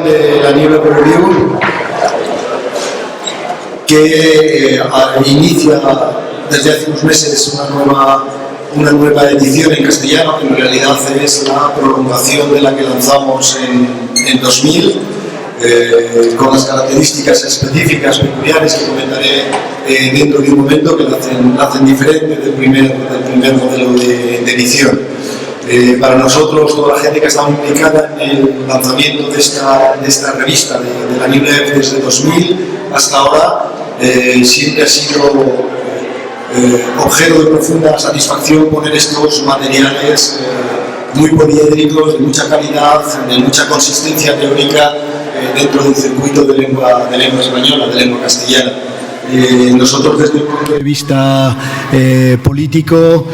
De la New Left Review, que inicia desde hace unos meses una nueva edición en castellano, que en realidad es la prolongación de la que lanzamos en 2000, con las características específicas, peculiares, que comentaré dentro de un momento, que la hacen diferente del primer modelo de edición. Para nosotros, toda la gente que ha estado implicada en el lanzamiento de esta revista de la New Left desde 2000 hasta ahora, siempre ha sido objeto de profunda satisfacción poner estos materiales muy poliédricos, de mucha calidad, de mucha consistencia teórica dentro de un circuito de lengua española, de lengua castellana. Nosotros, desde el punto de vista político,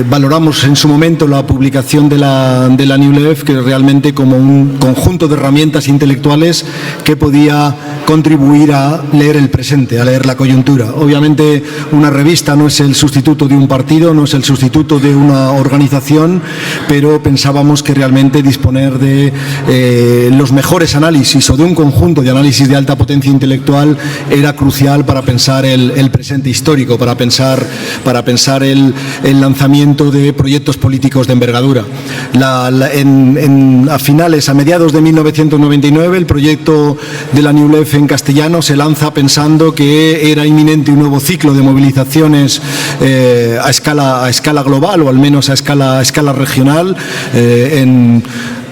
valoramos en su momento la publicación de la New Left, que realmente como un conjunto de herramientas intelectuales que podía contribuir a leer el presente, a leer la coyuntura. Obviamente, una revista no es el sustituto de un partido, no es el sustituto de una organización, pero pensábamos que realmente disponer de los mejores análisis o de un conjunto de análisis de alta potencia intelectual era crucial para pensar el presente histórico, para pensar el lanzamiento de proyectos políticos de envergadura. A mediados de 1999, el proyecto de la New Left en castellano se lanza pensando que era inminente un nuevo ciclo de movilizaciones a escala global, o al menos a escala regional.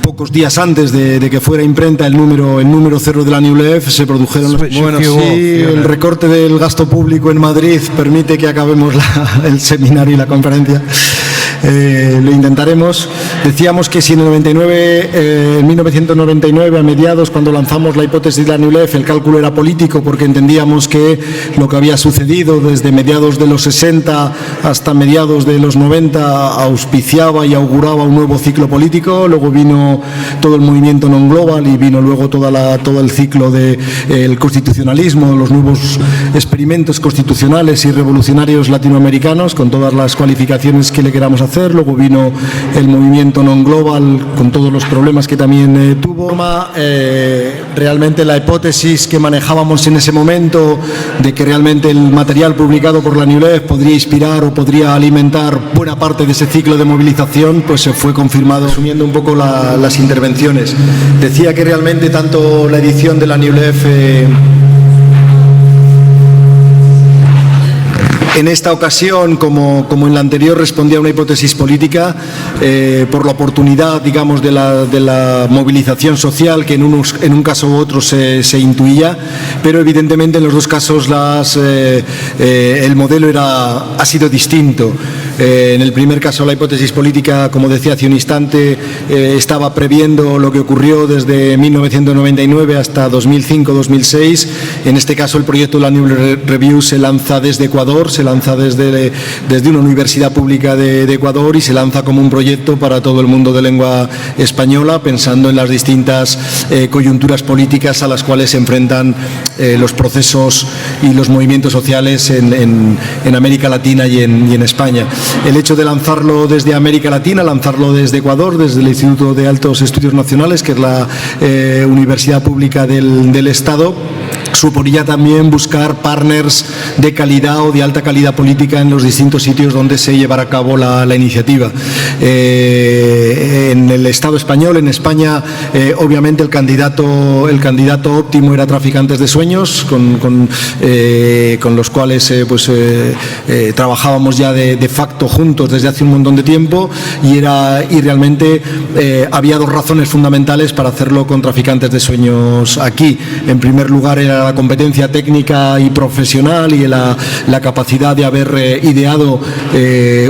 Pocos días antes de que fuera imprenta el número 0 de la New Left, se produjeron el recorte del gasto público en Madrid permite que acabemos el seminario y la conferencia. Lo intentaremos. Decíamos que si en 1999, a mediados, cuando lanzamos la hipótesis de la New Left, el cálculo era político, porque entendíamos que lo que había sucedido desde mediados de los 60 hasta mediados de los 90 auspiciaba y auguraba un nuevo ciclo político. Luego vino todo el movimiento non-global y vino luego todo el ciclo del constitucionalismo, los nuevos experimentos constitucionales y revolucionarios latinoamericanos, con todas las cualificaciones que le queramos hacer. Luego vino el movimiento non-global con todos los problemas que también tuvo. Realmente la hipótesis que manejábamos en ese momento de que realmente el material publicado por la New Left podría inspirar o podría alimentar buena parte de ese ciclo de movilización, pues se fue confirmado. Resumiendo un poco las intervenciones, decía que realmente tanto la edición de la New Left en esta ocasión, como en la anterior, respondía a una hipótesis política por la oportunidad, digamos, de la movilización social que en un caso u otro se intuía, pero evidentemente en los dos casos el modelo ha sido distinto. En el primer caso, la hipótesis política, como decía hace un instante, estaba previendo lo que ocurrió desde 1999 hasta 2005-2006. En este caso, el proyecto de la New Review se lanza desde Ecuador, se lanza desde una universidad pública de Ecuador y se lanza como un proyecto para todo el mundo de lengua española, pensando en las distintas coyunturas políticas a las cuales se enfrentan los procesos y los movimientos sociales en América Latina y en España. El hecho de lanzarlo desde América Latina, lanzarlo desde Ecuador, desde el Instituto de Altos Estudios Nacionales, que es la universidad pública del Estado, suponía también buscar partners de calidad o de alta calidad política en los distintos sitios donde se llevara a cabo la iniciativa. En el Estado español, en España, obviamente el candidato óptimo era Traficantes de Sueños, con los cuales trabajábamos ya de facto juntos desde hace un montón de tiempo, y realmente había dos razones fundamentales para hacerlo con Traficantes de Sueños aquí. En primer lugar, era la competencia técnica y profesional y en la capacidad de haber ideado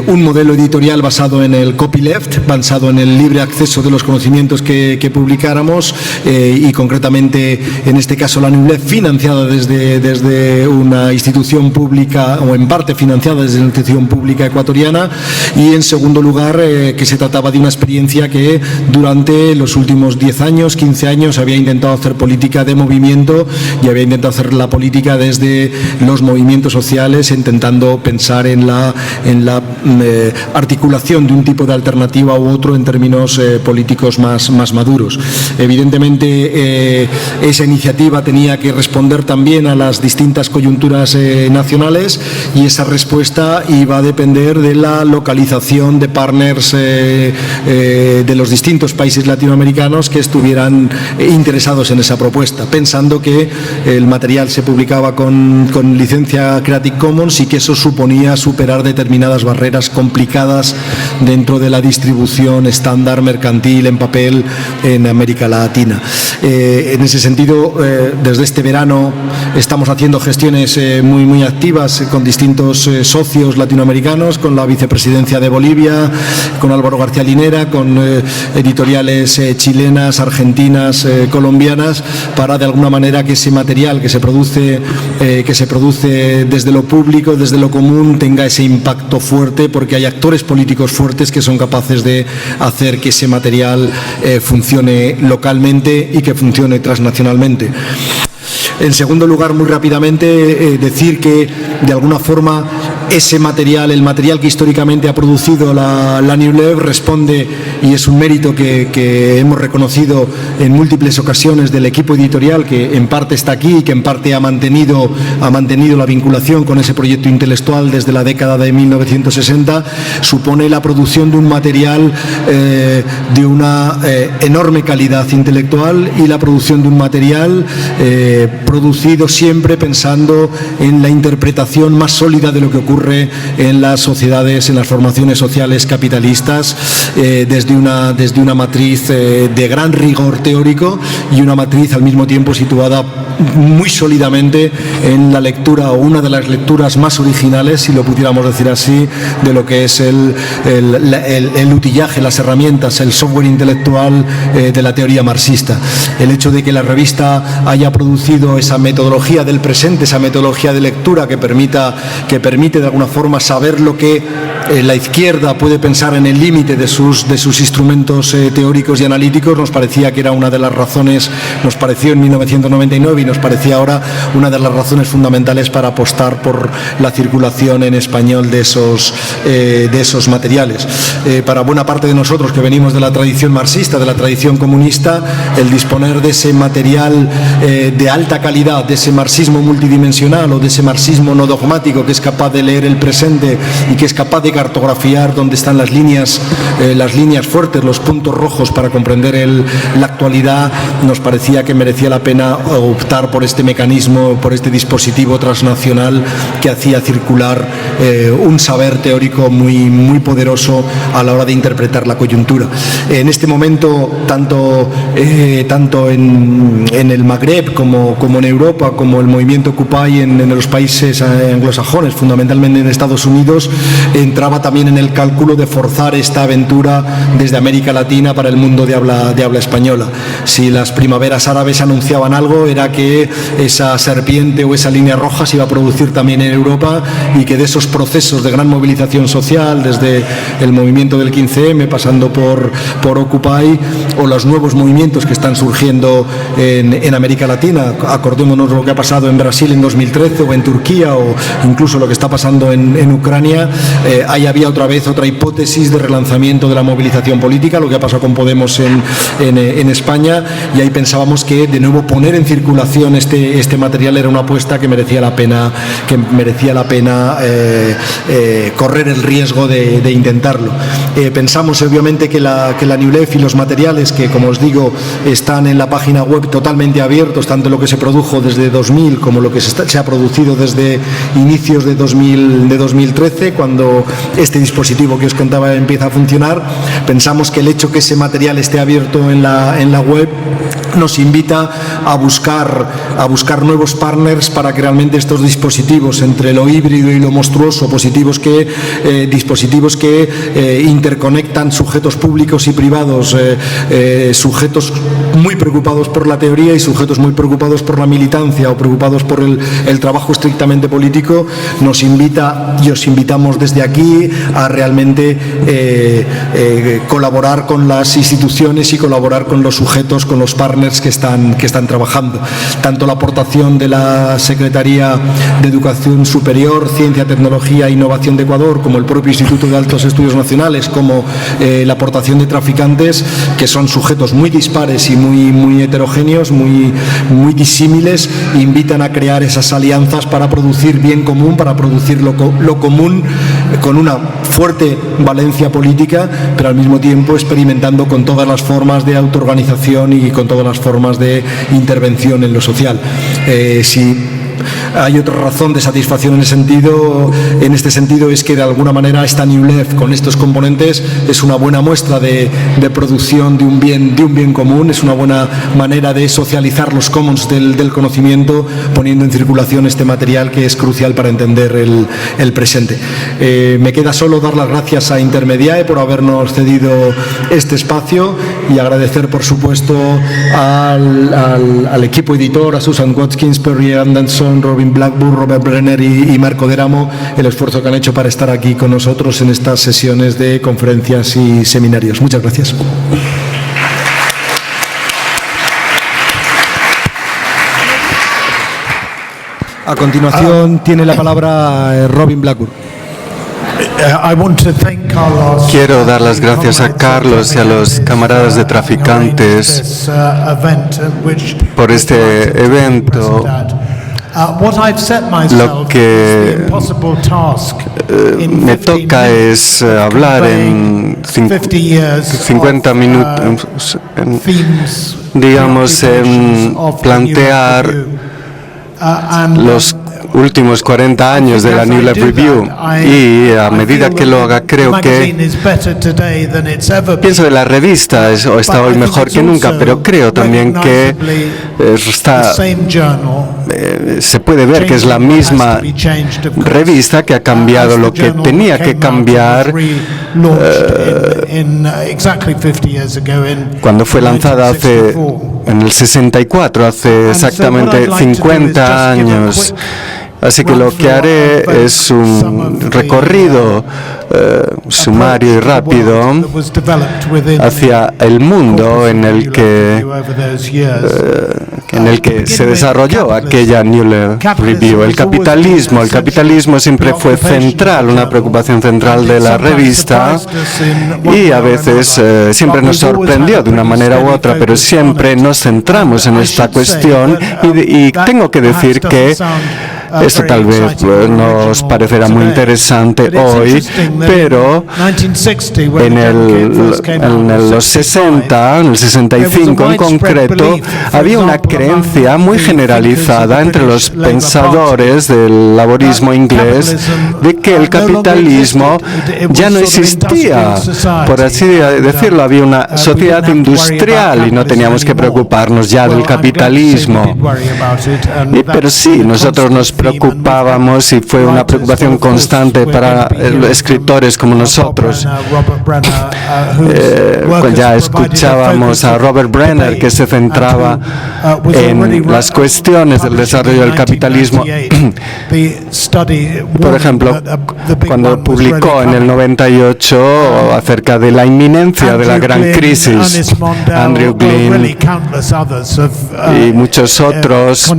un modelo editorial basado en el copyleft, basado en el libre acceso de los conocimientos que publicáramos y concretamente en este caso la New Left, financiada desde una institución pública o en parte financiada desde una institución pública ecuatoriana, y en segundo lugar que se trataba de una experiencia que durante los últimos 10 años, 15 años había intentado hacer política de movimiento y había intentado hacer la política desde los movimientos sociales, intentando pensar en la articulación de un tipo de alternativa u otro en términos políticos más maduros. Evidentemente esa iniciativa tenía que responder también a las distintas coyunturas nacionales, y esa respuesta iba a depender de la localización de partners de los distintos países latinoamericanos que estuvieran interesados en esa propuesta, pensando que el material se publicaba con licencia Creative Commons y que eso suponía superar determinadas barreras complicadas dentro de la distribución estándar mercantil en papel en América Latina. En ese sentido, desde este verano estamos haciendo gestiones muy activas con distintos socios latinoamericanos, con la vicepresidencia de Bolivia, con Álvaro García Linera, con editoriales chilenas, argentinas, colombianas, para de alguna manera que ese material que se produce desde lo público, desde lo común, tenga ese impacto fuerte, porque hay actores políticos fuertes que son capaces de hacer que ese material funcione localmente y que funcione transnacionalmente. En segundo lugar, muy rápidamente, decir que de alguna forma ese material, el material que históricamente ha producido la New Left, responde, y es un mérito que hemos reconocido en múltiples ocasiones del equipo editorial, que en parte está aquí y que en parte ha mantenido la vinculación con ese proyecto intelectual desde la década de 1960, supone la producción de un material de una enorme calidad intelectual, y la producción de un material producido siempre pensando en la interpretación más sólida de lo que ocurre en las sociedades, en las formaciones sociales capitalistas, desde una matriz de gran rigor teórico y una matriz al mismo tiempo situada muy sólidamente en la lectura, o una de las lecturas más originales, si lo pudiéramos decir así, de lo que es el utillaje, las herramientas, el software intelectual de la teoría marxista. El hecho de que la revista haya producido esa metodología del presente, esa metodología de lectura que permite de alguna forma saber lo que la izquierda puede pensar en el límite de sus instrumentos teóricos y analíticos, nos parecía que era una de las razones, nos pareció en 1999 y nos parecía ahora una de las razones fundamentales para apostar por la circulación en español de esos materiales. Para buena parte de nosotros que venimos de la tradición marxista, de la tradición comunista, el disponer de ese material de alta calidad, de ese marxismo multidimensional o de ese marxismo no dogmático que es capaz de leer el presente y que es capaz de cartografiar dónde están las líneas fuertes, los puntos rojos para comprender la actualidad, nos parecía que merecía la pena optar por este mecanismo, por este dispositivo transnacional que hacía circular un saber teórico muy poderoso a la hora de interpretar la coyuntura. En este momento, tanto en el Magreb como en Europa, como el movimiento Occupy en los países anglosajones, fundamentalmente en Estados Unidos, entraba también en el cálculo de forzar esta aventura desde América Latina para el mundo de habla española. Si las primaveras árabes anunciaban algo, era que esa serpiente o esa línea roja se iba a producir también en Europa, y que de esos procesos de gran movilización social, desde el movimiento del 15M pasando por Occupy, o los nuevos movimientos que están surgiendo en América Latina, acordémonos lo que ha pasado en Brasil en 2013 o en Turquía, o incluso lo que está pasando en Ucrania, ahí había otra vez otra hipótesis de relanzamiento de la movilización política, lo que ha pasado con Podemos en España, y ahí pensábamos que de nuevo poner en circulación este material era una apuesta que merecía la pena correr el riesgo de intentarlo. Pensamos obviamente que la New Left y los materiales que, como os digo, están en la página web totalmente abiertos, tanto lo que se produjo desde 2000 como lo que se ha producido desde inicios de 2013, cuando este dispositivo que os contaba empieza a funcionar. Pensamos que el hecho que ese material esté abierto en la web nos invita a buscar nuevos partners para que realmente estos dispositivos, entre lo híbrido y lo monstruoso, dispositivos que interconectan sujetos públicos y privados, sujetos muy preocupados por la teoría y sujetos muy preocupados por la militancia o preocupados por el trabajo estrictamente político, nos invita y os invitamos desde aquí a realmente colaborar con las instituciones y colaborar con los sujetos, con los partners que están trabajando. Tanto la aportación de la Secretaría de Educación Superior, Ciencia, Tecnología e Innovación de Ecuador, como el propio Instituto de Altos Estudios Nacionales, como la aportación de Traficantes, que son sujetos muy dispares y muy heterogéneos, muy disímiles, invitan a crear esas alianzas para producir bien común, para producir lo común con una fuerte valencia política, pero al mismo tiempo experimentando con todas las formas de autoorganización y con todas las formas de intervención en lo social. Si hay otra razón de satisfacción en este sentido es que de alguna manera esta New Left con estos componentes es una buena muestra de producción de un bien común, es una buena manera de socializar los commons del conocimiento, poniendo en circulación este material que es crucial para entender el presente. Me queda solo dar las gracias a Intermediae por habernos cedido este espacio y agradecer por supuesto al equipo editor, a Susan Watkins, Perry Anderson, Robin Blackburn, Robert Brenner y Marco Deramo, el esfuerzo que han hecho para estar aquí con nosotros en estas sesiones de conferencias y seminarios. Muchas gracias. A continuación tiene la palabra Robin Blackburn. Quiero dar las gracias a Carlos y a los camaradas de Traficantes por este evento. Lo que me toca es hablar en 50 minutos, digamos, en plantear los últimos 40 años de la New Left Review, y a medida que lo haga creo que pienso que la revista está hoy mejor que nunca, pero creo también que se puede ver que es la misma revista que ha cambiado lo que tenía que cambiar cuando fue lanzada en el 64, hace exactamente 50 años. Así que lo que haré es un recorrido sumario y rápido hacia el mundo en el que se desarrolló aquella New Left Review. El capitalismo siempre fue central, una preocupación central de la revista, y a veces siempre nos sorprendió de una manera u otra, pero siempre nos centramos en esta cuestión y tengo que decir que esto tal vez nos parecerá muy interesante hoy, pero en los 60, en el 65 en concreto, había una creencia muy generalizada entre los pensadores del laborismo inglés de que el capitalismo ya no existía. Por así decirlo, había una sociedad industrial y no teníamos que preocuparnos ya del capitalismo. Pero sí, nosotros nos preocupábamos y fue una preocupación constante para escritores como nosotros. Ya escuchábamos a Robert Brenner, que se centraba en las cuestiones del desarrollo del capitalismo. Por ejemplo, cuando publicó en el 98 acerca de la inminencia de la gran crisis, Andrew Glynn y muchos otros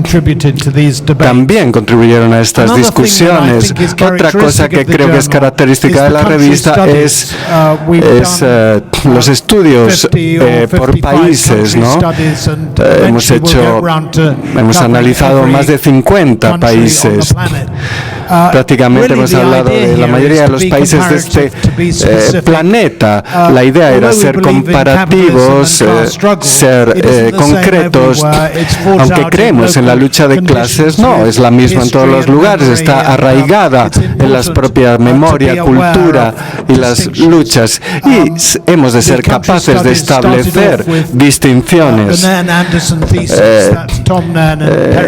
también contribuyeron a estas discusiones. Otra cosa que creo que es característica de la revista es los estudios por países, ¿no? Hemos analizado más de 50 países. Prácticamente hemos hablado de la mayoría de los países de este planeta. La idea era ser comparativos, ser concretos. Aunque creemos en la lucha de clases, no, es la misma en todos los lugares, está arraigada en las propias memoria, cultura y las luchas. Y hemos de ser capaces de establecer distinciones.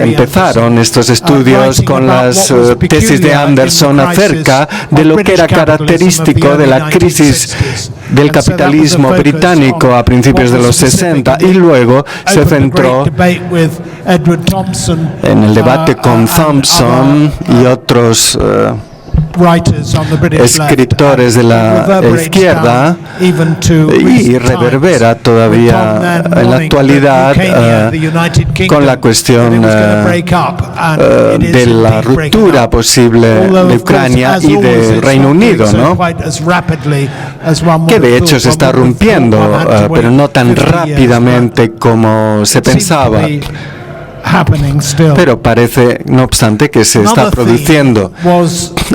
Empezaron estos estudios con las tesis de Anderson acerca de lo que era característico de la crisis del capitalismo británico a principios de los 60 y luego se centró en el debate con Thompson y otros escritores de la izquierda y reverbera todavía en la actualidad con la cuestión de la ruptura posible de Ucrania y del Reino Unido, ¿no? Que de hecho se está rompiendo, pero no tan rápidamente como se pensaba. Pero parece, no obstante, que se está produciendo.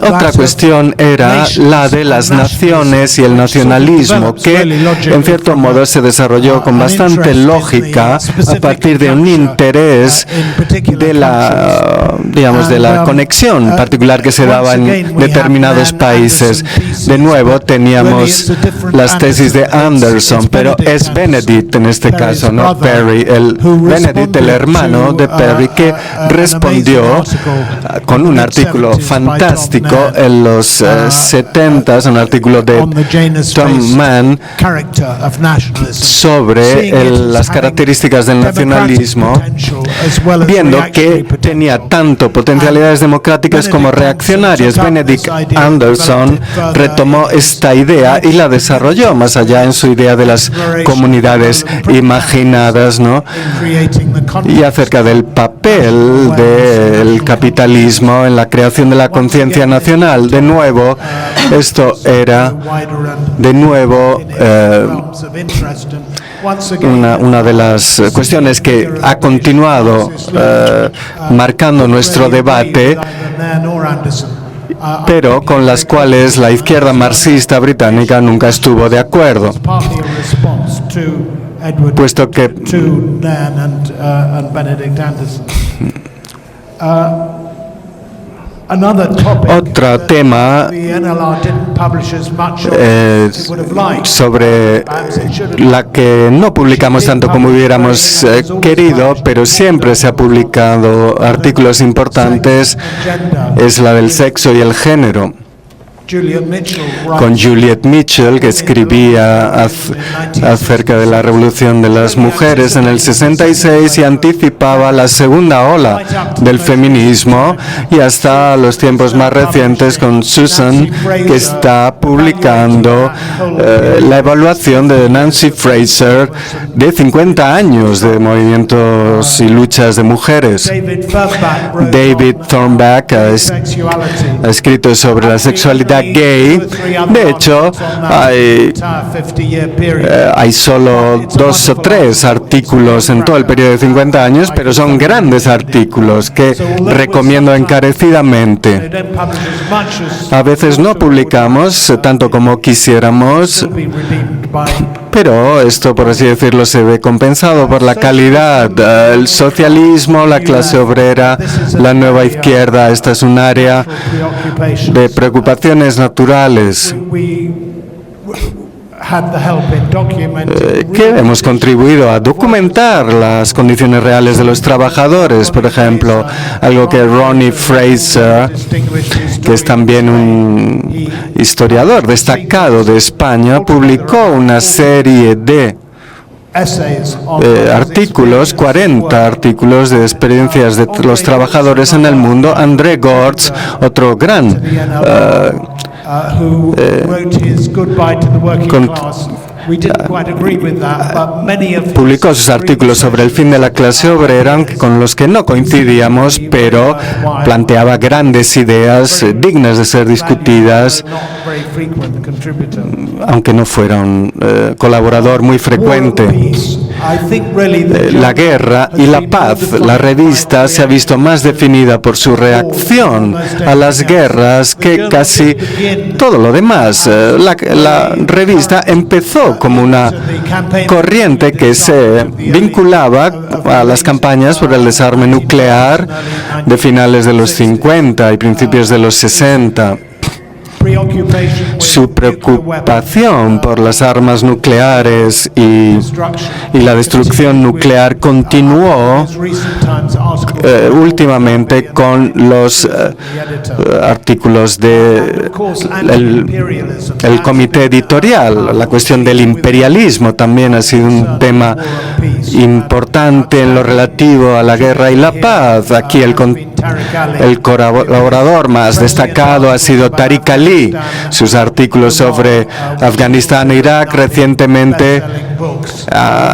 Otra cuestión era la de las naciones y el nacionalismo, que en cierto modo se desarrolló con bastante lógica a partir de un interés de la, digamos, de la conexión particular que se daba en determinados países. De nuevo teníamos las tesis de Anderson, pero es Benedict en este caso, no Perry. Benedict, el hermano de Perry, que respondió con un artículo fantástico en los 70s, un artículo de Tom Mann sobre las características del nacionalismo, viendo que tenía tanto potencialidades democráticas como reaccionarias. Benedict Anderson retomó esta idea y la desarrolló más allá en su idea de las comunidades imaginadas, ¿no? Y acerca del papel del capitalismo en la creación de la conciencia nacional. De nuevo, esto era una de las cuestiones que ha continuado marcando nuestro debate, pero con las cuales la izquierda marxista británica nunca estuvo de acuerdo, puesto que otro tema sobre la que no publicamos tanto como hubiéramos querido, pero siempre se ha publicado artículos importantes, es la del sexo y el género. Con Juliet Mitchell, que escribía acerca de la revolución de las mujeres en el 66 y anticipaba la segunda ola del feminismo, y hasta los tiempos más recientes con Susan, que está publicando la evaluación de Nancy Fraser de 50 años de movimientos y luchas de mujeres. David Thornback ha escrito sobre la sexualidad gay. De hecho, hay solo 2 o 3 artículos en todo el periodo de 50 años, pero son grandes artículos que recomiendo encarecidamente. A veces no publicamos tanto como quisiéramos, pero esto, por así decirlo, se ve compensado por la calidad. El socialismo, la clase obrera, la nueva izquierda, esta es un área de preocupaciones naturales que hemos contribuido a documentar las condiciones reales de los trabajadores. Por ejemplo, algo que Ronnie Fraser, que es también un historiador destacado de España, publicó una serie de artículos, 40 artículos de experiencias de los trabajadores en el mundo. André Gortz, otro gran publicó sus artículos sobre el fin de la clase obrera, con los que no coincidíamos, pero planteaba grandes ideas dignas de ser discutidas, aunque no fuera un colaborador muy frecuente. La guerra y la paz. La revista se ha visto más definida por su reacción a las guerras que casi todo lo demás. La revista empezó como una corriente que se vinculaba a las campañas por el desarme nuclear de finales de los 50 y principios de los 60. Su preocupación por las armas nucleares y la destrucción nuclear continuó últimamente con los artículos del comité editorial. La cuestión del imperialismo también ha sido un tema importante en lo relativo a la guerra y la paz. Aquí el colaborador más destacado ha sido Tariq Ali. Sus artículos sobre Afganistán e Irak recientemente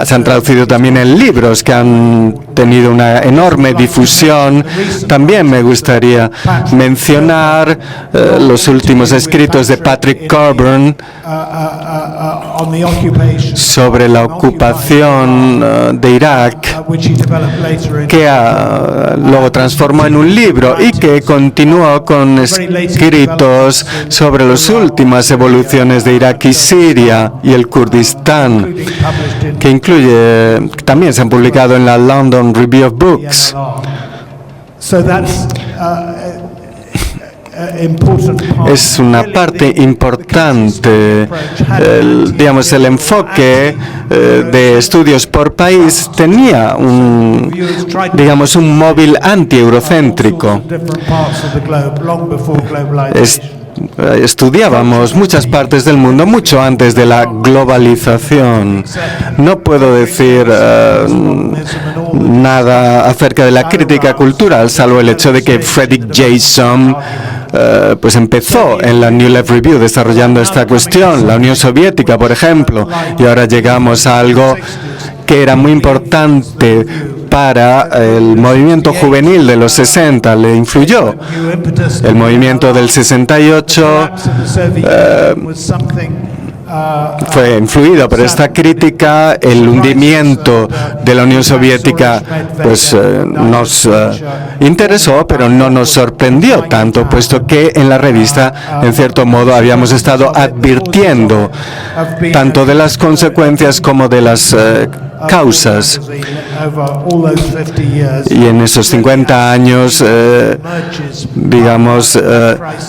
se han traducido también en libros que han tenido una enorme difusión. También me gustaría mencionar los últimos escritos de Patrick Cockburn sobre la ocupación de Irak, que luego transformó en un libro y que continuó con escritos sobre las últimas evoluciones de Irak y Siria y el Kurdistán, que también se han publicado en la London Review of Books. Es una parte importante, el enfoque de estudios por país tenía un móvil anti-eurocéntrico. Estudiábamos muchas partes del mundo mucho antes de la globalización. No puedo decir nada acerca de la crítica cultural, salvo el hecho de que Frederick Jason pues empezó en la New Left Review desarrollando esta cuestión, la Unión Soviética, por ejemplo, y ahora llegamos a algo que era muy importante para el movimiento juvenil de los 60, le influyó. El movimiento del 68 fue influido por esta crítica. El hundimiento de la Unión Soviética pues nos interesó, pero no nos sorprendió tanto, puesto que en la revista, en cierto modo, habíamos estado advirtiendo tanto de las consecuencias como de las causas. Y en esos 50 años,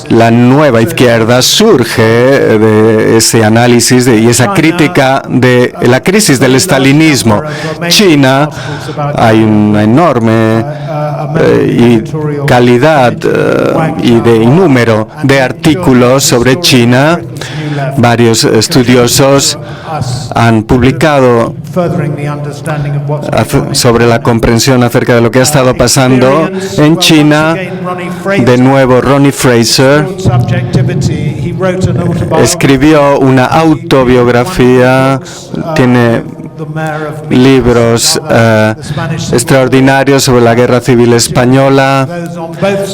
la nueva izquierda surge de ese análisis y esa crítica de la crisis del estalinismo. China, hay una enorme calidad y número de artículos sobre China. Varios estudiosos han publicado sobre la comprensión acerca de lo que ha estado pasando en China. De nuevo, Ronnie Fraser escribió una autobiografía, tiene libros extraordinarios sobre la Guerra Civil Española,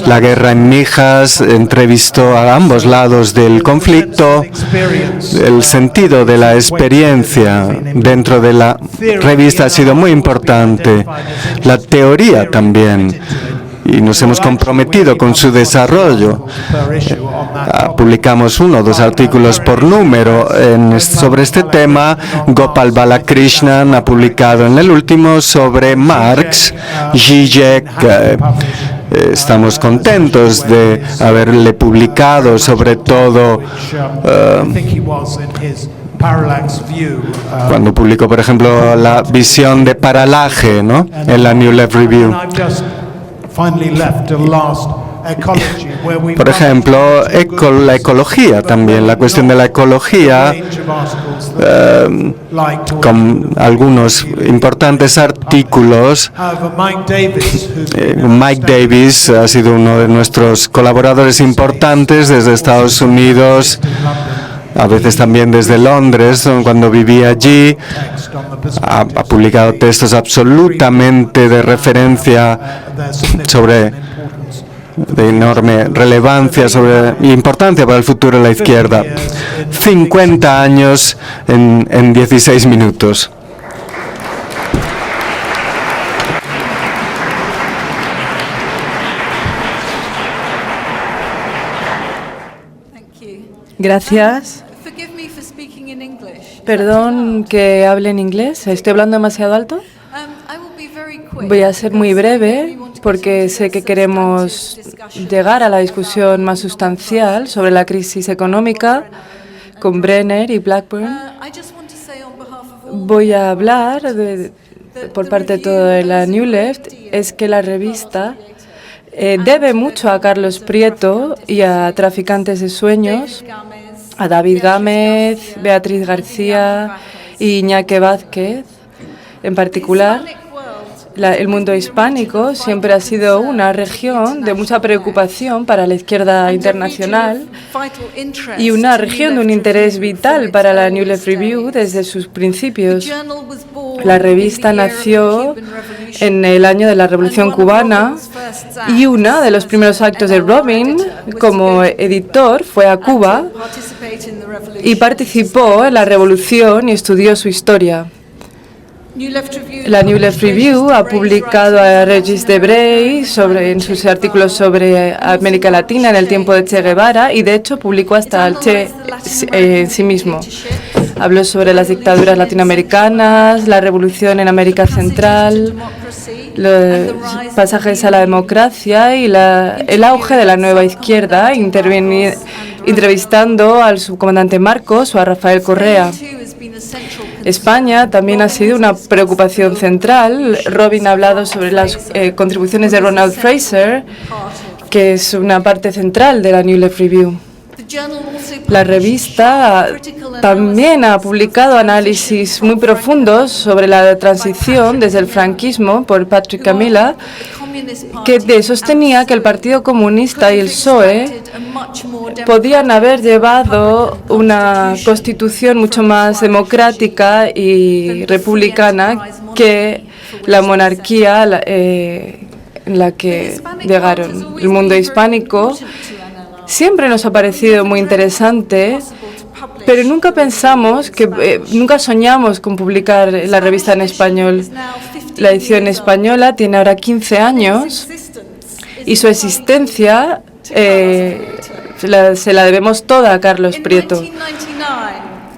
la guerra en Mijas, entrevistó a ambos lados del conflicto. El sentido de la experiencia dentro de la revista ha sido muy importante, la teoría también, y nos hemos comprometido con su desarrollo. Publicamos 1 o 2 artículos por número sobre este tema. Gopal Balakrishnan ha publicado en el último sobre Marx. Zizek, estamos contentos de haberle publicado, sobre todo cuando publicó, por ejemplo, la visión de Paralaje, ¿no?, en la New Left Review. Por ejemplo, la ecología también, la cuestión de la ecología, con algunos importantes artículos. Mike Davis ha sido uno de nuestros colaboradores importantes desde Estados Unidos. a veces también desde Londres, cuando vivía allí. Ha publicado textos absolutamente de referencia de enorme relevancia y importancia para el futuro de la izquierda. 50 años en 16 minutos. Gracias. Perdón que hable en inglés. ¿Estoy hablando demasiado alto? Voy a ser muy breve porque sé que queremos llegar a la discusión más sustancial sobre la crisis económica con Brenner y Blackburn. Voy a hablar por parte de toda la New Left, es que la revista debe mucho a Carlos Prieto y a Traficantes de Sueños, a David Gámez, Beatriz García y Iñaki Vázquez en particular. El mundo hispánico siempre ha sido una región de mucha preocupación para la izquierda internacional y una región de un interés vital para la New Left Review desde sus principios. La revista nació en el año de la Revolución Cubana y uno de los primeros actos de Robin como editor fue a Cuba y participó en la revolución y estudió su historia. La New Left Review ha publicado a Regis Debray en sus artículos sobre América Latina en el tiempo de Che Guevara y de hecho publicó hasta al Che en sí mismo. Habló sobre las dictaduras latinoamericanas, la revolución en América Central, los pasajes a la democracia y el auge de la nueva izquierda, entrevistando al subcomandante Marcos o a Rafael Correa. España también ha sido una preocupación central. Robin ha hablado sobre las contribuciones de Ronald Fraser, que es una parte central de la New Left Review. La revista también ha publicado análisis muy profundos sobre la transición desde el franquismo por Patrick Camila, que sostenía que el Partido Comunista y el PSOE podían haber llevado una constitución mucho más democrática y republicana que la monarquía en la que llegaron. El mundo hispánico siempre nos ha parecido muy interesante, pero nunca pensamos nunca soñamos con publicar la revista en español. La edición española tiene ahora 15 años y su existencia se la debemos toda a Carlos Prieto.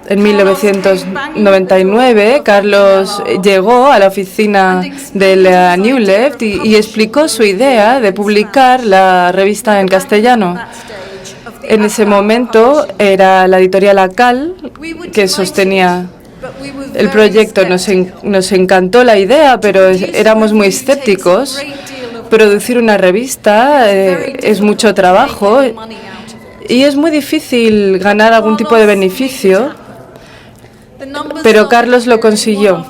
En 1999, Carlos llegó a la oficina de la New Left y explicó su idea de publicar la revista en castellano. En ese momento era la editorial ACAL que sostenía el proyecto. Nos encantó la idea, pero éramos muy escépticos. Producir una revista es mucho trabajo y es muy difícil ganar algún tipo de beneficio, pero Carlos lo consiguió.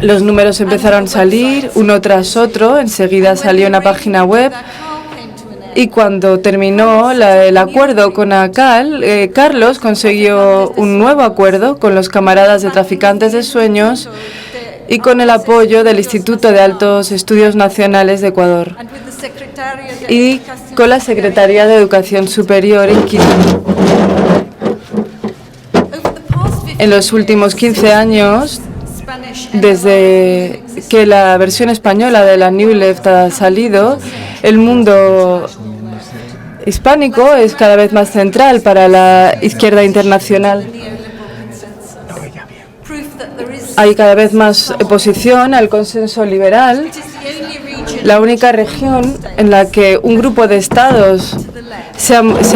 Los números empezaron a salir uno tras otro, enseguida salió una página web y cuando terminó el acuerdo con ACAL, Carlos consiguió un nuevo acuerdo con los camaradas de Traficantes de Sueños y con el apoyo del Instituto de Altos Estudios Nacionales de Ecuador y con la Secretaría de Educación Superior en Quito. En los últimos 15 años, desde que la versión española de la New Left ha salido, el mundo hispánico es cada vez más central para la izquierda internacional. Hay cada vez más oposición al consenso liberal. La única región en la que un grupo de estados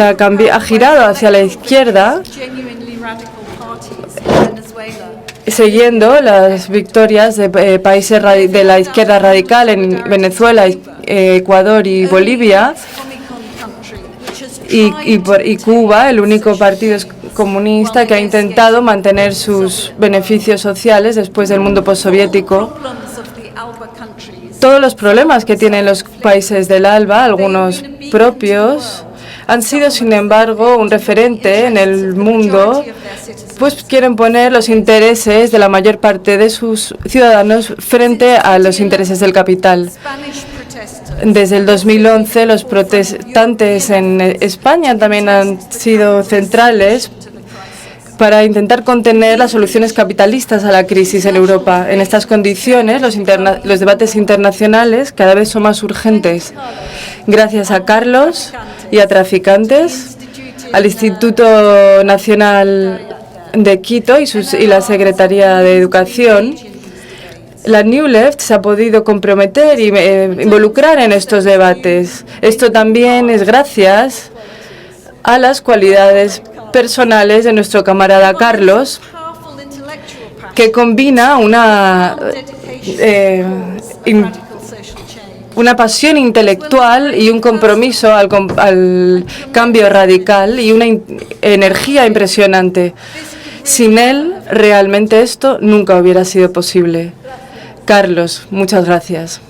ha girado hacia la izquierda, siguiendo las victorias de países de la izquierda radical en Venezuela, Ecuador y Bolivia, y Cuba, el único partido comunista que ha intentado mantener sus beneficios sociales después del mundo postsoviético. Todos los problemas que tienen los países del ALBA, algunos propios, han sido, sin embargo, un referente en el mundo, pues quieren poner los intereses de la mayor parte de sus ciudadanos frente a los intereses del capital. Desde el 2011, los protestantes en España también han sido centrales para intentar contener las soluciones capitalistas a la crisis en Europa. En estas condiciones, los debates internacionales cada vez son más urgentes. Gracias a Carlos y a Traficantes, al Instituto Nacional de Quito y la Secretaría de Educación, la New Left se ha podido comprometer y involucrar en estos debates. Esto también es gracias a las cualidades personales de nuestro camarada Carlos, que combina una pasión intelectual y un compromiso al cambio radical y una energía impresionante. Sin él, realmente esto nunca hubiera sido posible. Carlos, muchas gracias.